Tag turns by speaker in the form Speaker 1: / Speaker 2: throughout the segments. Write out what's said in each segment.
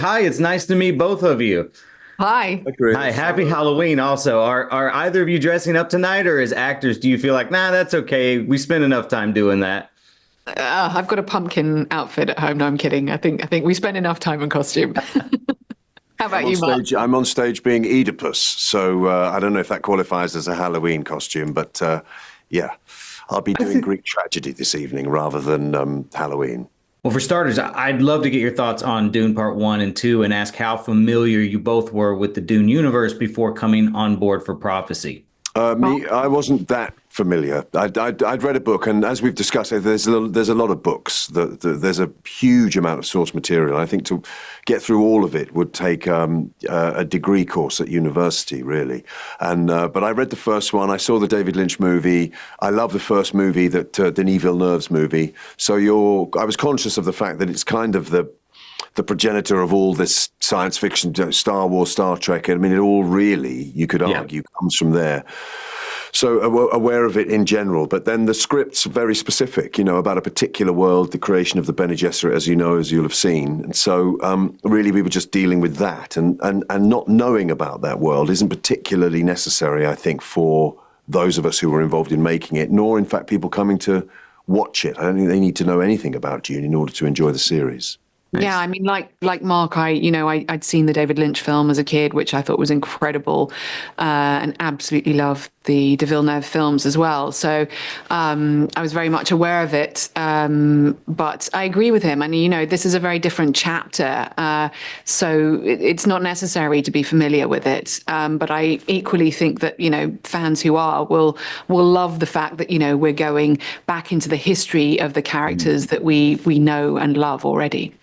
Speaker 1: Hi, it's nice to meet both of you.
Speaker 2: Hi.
Speaker 1: Hi, happy Halloween also. Are either of you dressing up tonight, or as actors, do you feel like, nah, that's okay. We spent enough time doing that?
Speaker 2: I've got a pumpkin outfit at home. No, I'm kidding. I think we spent enough time in costume. How
Speaker 3: I'm
Speaker 2: about
Speaker 3: on
Speaker 2: you, Mark?
Speaker 3: stage. I'm on stage being Oedipus, so I don't know if that qualifies as a Halloween costume, but yeah, I'll be doing Greek tragedy this evening rather than Halloween.
Speaker 1: Well, for starters, I'd love to get your thoughts on Dune Part 1 and 2 and ask how familiar you both were with the Dune universe before coming on board for Prophecy.
Speaker 3: I wasn't that familiar. I'd read a book, and as we've discussed, there's a lot of books. There's a huge amount of source material. I think to get through all of it would take a degree course at university, really. And but I read the first one. I saw the David Lynch movie. I love the first movie, that Denis Villeneuve's movie. So I was conscious of the fact that it's kind of the progenitor of all this science fiction, Star Wars, Star Trek. I mean, it all really, you could argue, comes from there. So aware of it in general, but then the script's very specific, about a particular world, the creation of the Bene Gesserit, as you know, as you'll have seen. And so really we were just dealing with that, and not knowing about that world isn't particularly necessary, I think, for those of us who were involved in making it, nor in fact people coming to watch it. I don't think they need to know anything about Dune in order to enjoy the series.
Speaker 2: Yeah, I mean, like Mark, I'd seen the David Lynch film as a kid, which I thought was incredible, and absolutely loved the De Villeneuve films as well. So I was very much aware of it, but I agree with him. And this is a very different chapter, so it's not necessary to be familiar with it. But I equally think that fans who are will love the fact that we're going back into the history of the characters that we know and love already.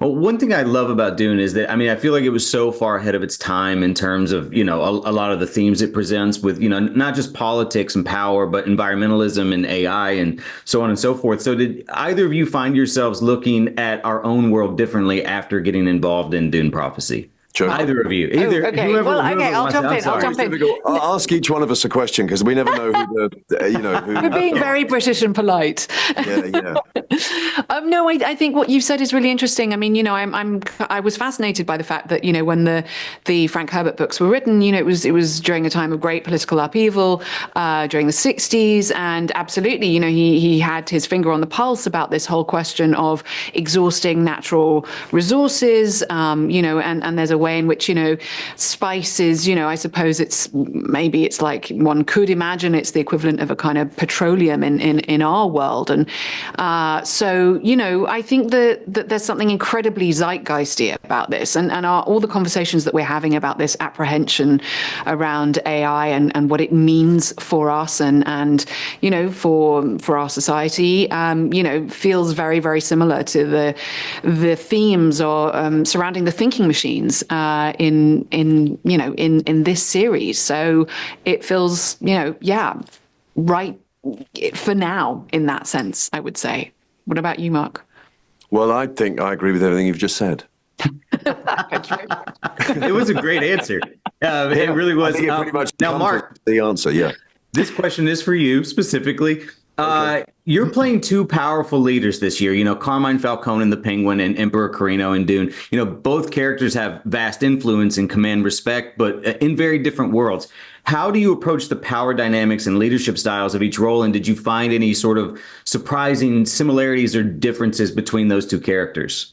Speaker 1: Well, one thing I love about Dune is that, I feel like it was so far ahead of its time in terms of, a lot of the themes it presents with, not just politics and power, but environmentalism and AI and so on and so forth. So did either of you find yourselves looking at our own world differently after getting involved in Dune Prophecy?
Speaker 3: Sure.
Speaker 1: Either of you.
Speaker 2: Okay. Well, okay, I'll jump in. I'll jump in.
Speaker 3: I'll ask each one of us a question because we never know who
Speaker 2: We're being very British and polite.
Speaker 3: Yeah.
Speaker 2: No, I think what you've said is really interesting. I was fascinated by the fact that when the Frank Herbert books were written, it was during a time of great political upheaval during the 60s, and absolutely, he had his finger on the pulse about this whole question of exhausting natural resources, and there's a way in which spices, I suppose it's like one could imagine it's the equivalent of a kind of petroleum in our world. And so I think that there's something incredibly zeitgeisty about this, and all the conversations that we're having about this apprehension around AI and what it means for us and for our society, feels very, very similar to the themes or surrounding the thinking machines in this series. So it feels right for now in that sense, I would say. What about you, Mark?
Speaker 3: Well, I think I agree with everything you've just said.
Speaker 1: It was a great answer. It really was.
Speaker 3: I think it pretty much
Speaker 1: Now, Mark,
Speaker 3: the answer. Yeah.
Speaker 1: this question is for you specifically. Okay. You're playing two powerful leaders this year, Carmine Falcone in The Penguin and Emperor Carino in Dune. Both characters have vast influence and command respect, but in very different worlds. How do you approach the power dynamics and leadership styles of each role? And did you find any sort of surprising similarities or differences between those two characters?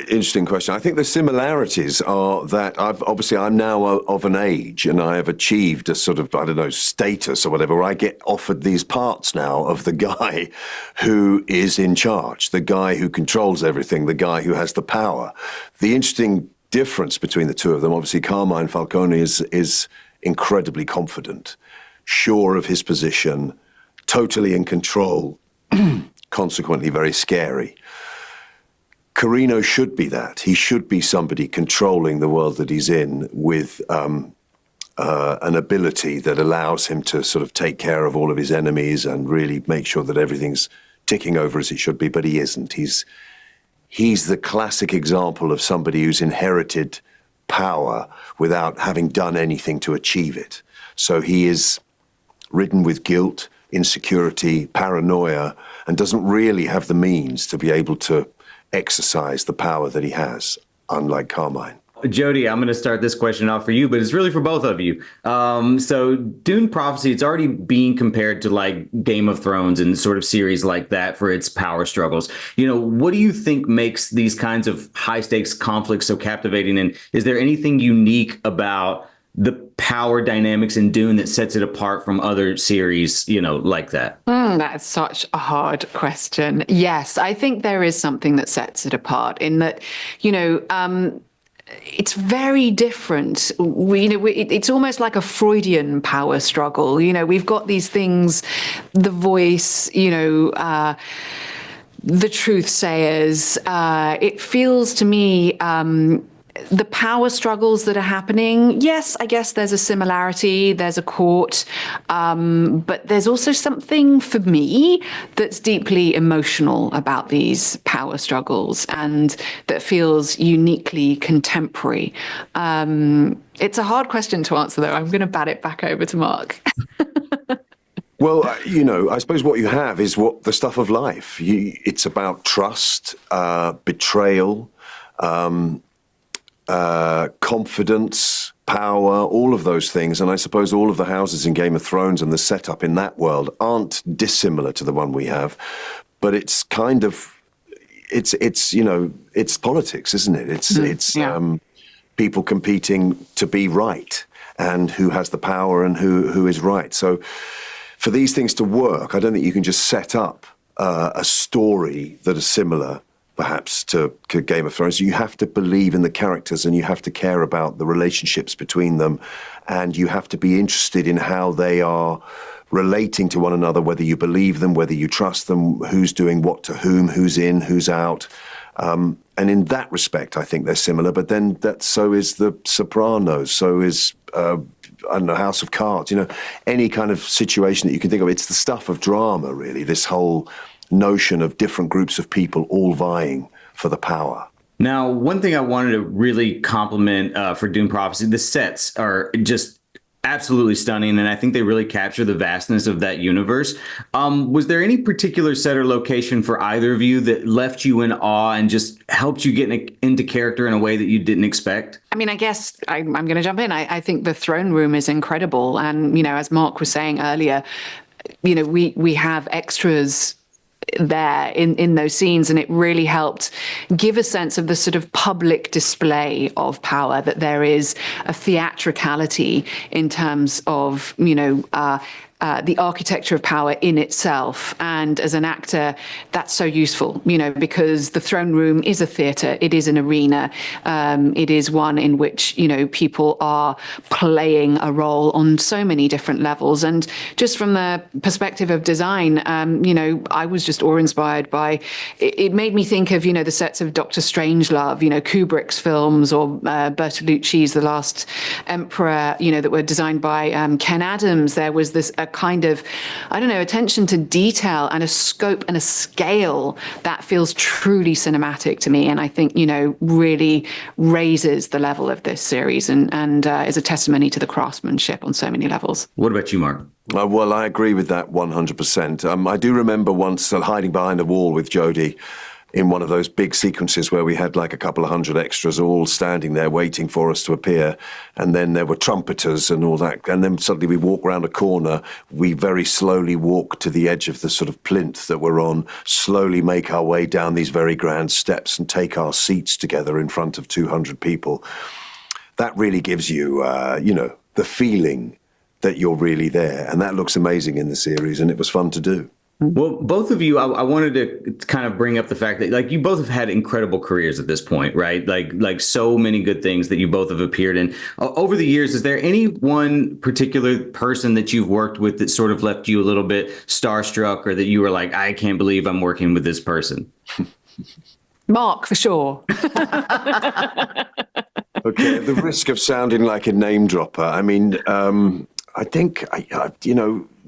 Speaker 3: Interesting question. I think the similarities are that I'm now of an age and I have achieved a sort of, I don't know, status or whatever, where I get offered these parts now of the guy who is in charge, the guy who controls everything, the guy who has the power. The interesting difference between the two of them, obviously Carmine Falcone is incredibly confident, sure of his position, totally in control, consequently very scary. Carino should be that. He should be somebody controlling the world that he's in with an ability that allows him to sort of take care of all of his enemies and really make sure that everything's ticking over as it should be, but he isn't. He's the classic example of somebody who's inherited power without having done anything to achieve it. So he is ridden with guilt, insecurity, paranoia, and doesn't really have the means to be able to exercise the power that he has. unlike Carmine.
Speaker 1: Jodhi, I'm going to start this question off for you, but it's really for both of you. So Dune Prophecy, it's already being compared to like Game of Thrones and sort of series like that for its power struggles. What do you think makes these kinds of high stakes conflicts so captivating? And is there anything unique about the power dynamics in Dune that sets it apart from other series, like that?
Speaker 2: That's such a hard question. Yes, I think there is something that sets it apart in that, it's very different. It's almost like a Freudian power struggle. We've got these things, the voice, the truth sayers. It feels to me the power struggles that are happening. Yes, I guess there's a similarity. There's a court, but there's also something for me that's deeply emotional about these power struggles and that feels uniquely contemporary. It's a hard question to answer, though. I'm going to bat it back over to Mark.
Speaker 3: Well, I suppose what you have is what the stuff of life. It's about trust, betrayal, confidence, power, all of those things. And I suppose all of the houses in Game of Thrones and the setup in that world aren't dissimilar to the one we have, but it's kind of, it's politics, isn't it? It's people competing to be right and who has the power and who is right. So for these things to work, I don't think you can just set up a story that is similar perhaps to Game of Thrones. You have to believe in the characters and you have to care about the relationships between them, and you have to be interested in how they are relating to one another, whether you believe them, whether you trust them, who's doing what to whom, who's in, who's out. And in that respect, I think they're similar, but then so is The Sopranos, so is, House of Cards, any kind of situation that you can think of. It's the stuff of drama, really, this whole notion of different groups of people all vying for the power.
Speaker 1: Now, one thing I wanted to really compliment for Dune Prophecy, the sets are just absolutely stunning, and I think they really capture the vastness of that universe. Was there any particular set or location for either of you that left you in awe and just helped you get into character in a way that you didn't expect?
Speaker 2: I mean, I guess I'm going to jump in. I think the throne room is incredible. And, as Mark was saying earlier, we have extras there in those scenes, and it really helped give a sense of the sort of public display of power, that there is a theatricality in terms of the architecture of power in itself. And as an actor, that's so useful, because the throne room is a theatre, it is an arena, it is one in which, people are playing a role on so many different levels. And just from the perspective of design, I was just awe-inspired by, it made me think of, the sets of Dr. Strangelove, Kubrick's films, or Bertolucci's The Last Emperor, that were designed by Ken Adams. There was this kind of, attention to detail and a scope and a scale that feels truly cinematic to me. And I think, really raises the level of this series and is a testimony to the craftsmanship on so many levels.
Speaker 1: What about you, Mark?
Speaker 3: Well, I agree with that 100%. I do remember once hiding behind a wall with Jodhi in one of those big sequences where we had like a couple of hundred extras all standing there waiting for us to appear. And then there were trumpeters and all that. And then suddenly we walk around a corner. We very slowly walk to the edge of the sort of plinth that we're on, slowly make our way down these very grand steps and take our seats together in front of 200 people. That really gives you, the feeling that you're really there. And that looks amazing in the series, and it was fun to do.
Speaker 1: Well, both of you, I wanted to kind of bring up the fact that, like, you both have had incredible careers at this point, right? Like so many good things that you both have appeared in. Over the years, is there any one particular person that you've worked with that sort of left you a little bit starstruck, or that you were like, I can't believe I'm working with this person?
Speaker 2: Mark, for sure.
Speaker 3: Okay, at the risk of sounding like a name dropper, I mean, I think,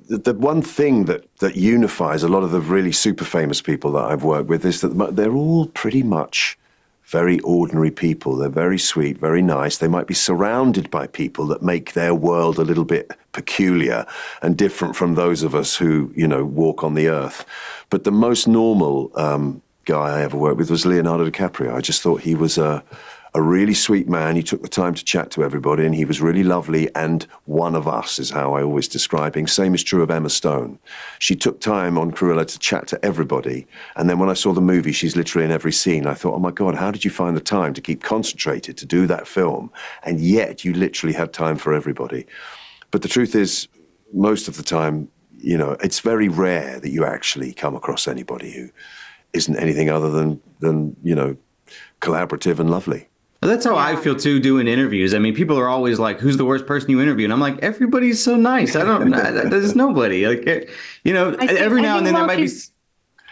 Speaker 3: the one thing that unifies a lot of the really super famous people that I've worked with is that they're all pretty much very ordinary people. They're very sweet, very nice. They might be surrounded by people that make their world a little bit peculiar and different from those of us who, walk on the earth. But the most normal guy I ever worked with was Leonardo DiCaprio. I just thought he was a a really sweet man. He took the time to chat to everybody, and he was really lovely, and one of us is how I always describe him. Same is true of Emma Stone. She took time on Cruella to chat to everybody, and then when I saw the movie, she's literally in every scene. I thought, oh my God, how did you find the time to keep concentrated to do that film? And yet you literally had time for everybody. But the truth is, most of the time, you know, it's very rare that you actually come across anybody who isn't anything other than you know, collaborative and lovely.
Speaker 1: That's how I feel too doing interviews. I mean, people are always like, "Who's the worst person you interview?" And I'm like, "Everybody's so nice. I don't. There's nobody. Like, you know, every now and then there might be."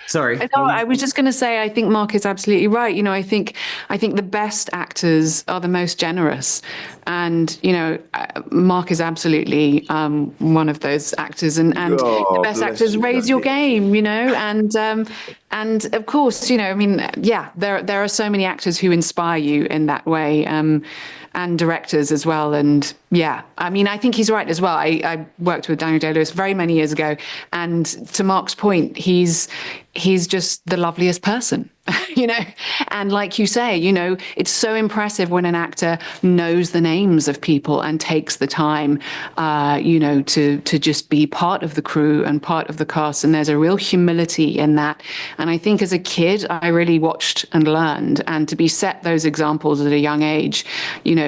Speaker 1: Sorry.
Speaker 2: No, I was just going to say, I think Mark is absolutely right. You know, I think the best actors are the most generous, and you know, Mark is absolutely one of those actors. And the best actors raise your game. You know, and of course, you know, I mean, yeah, there are so many actors who inspire you in that way. And directors as well. And yeah, I mean, I think he's right as well. I worked with Daniel Day-Lewis very many years ago. And to Mark's point, he's just the loveliest person, you know? And like you say, you know, it's so impressive when an actor knows the names of people and takes the time, you know, to just be part of the crew and part of the cast. And there's a real humility in that. And I think as a kid, I really watched and learned, and to be set those examples at a young age, you know,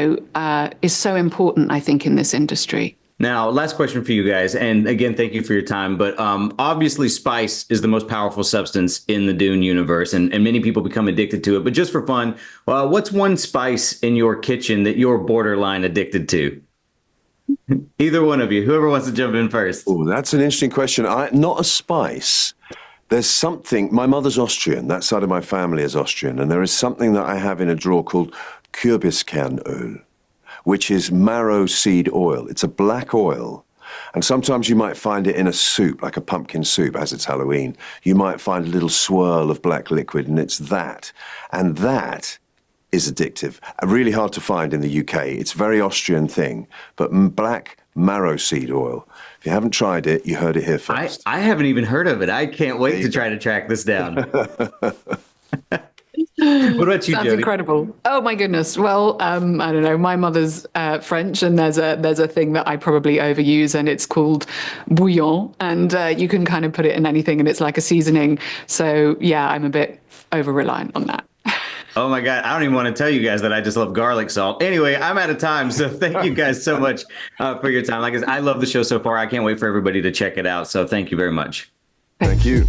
Speaker 2: is so important, I think, in this industry.
Speaker 1: Now, last question for you guys. And again, thank you for your time. But obviously, spice is the most powerful substance in the Dune universe, and many people become addicted to it. But just for fun, what's one spice in your kitchen that you're borderline addicted to? Either one of you, whoever wants to jump in first.
Speaker 3: Oh, that's an interesting question. Not a spice. There's something, my mother's Austrian, that side of my family is Austrian, and there is something that I have in a drawer called Kürbiskernöl, which is marrow seed oil. It's a black oil. And sometimes you might find it in a soup, like a pumpkin soup, as it's Halloween. You might find a little swirl of black liquid, and it's that. And that is addictive. Really hard to find in the UK. It's a very Austrian thing. But black marrow seed oil. If you haven't tried it, you heard it here first.
Speaker 1: I haven't even heard of it. I can't wait to try to track this down. What about you,
Speaker 2: Sounds
Speaker 1: Jodhi?
Speaker 2: incredible. Oh my goodness. Well, I don't know. My mother's French, and there's a thing that I probably overuse, and it's called bouillon, and you can kind of put it in anything, and it's like a seasoning. So yeah, I'm a bit over reliant on that.
Speaker 1: Oh my God, I don't even want to tell you guys that I just love garlic salt. Anyway, I'm out of time, so thank you guys so much for your time. Like I said, I love the show so far. I can't wait for everybody to check it out. So thank you very much.
Speaker 3: Thank you.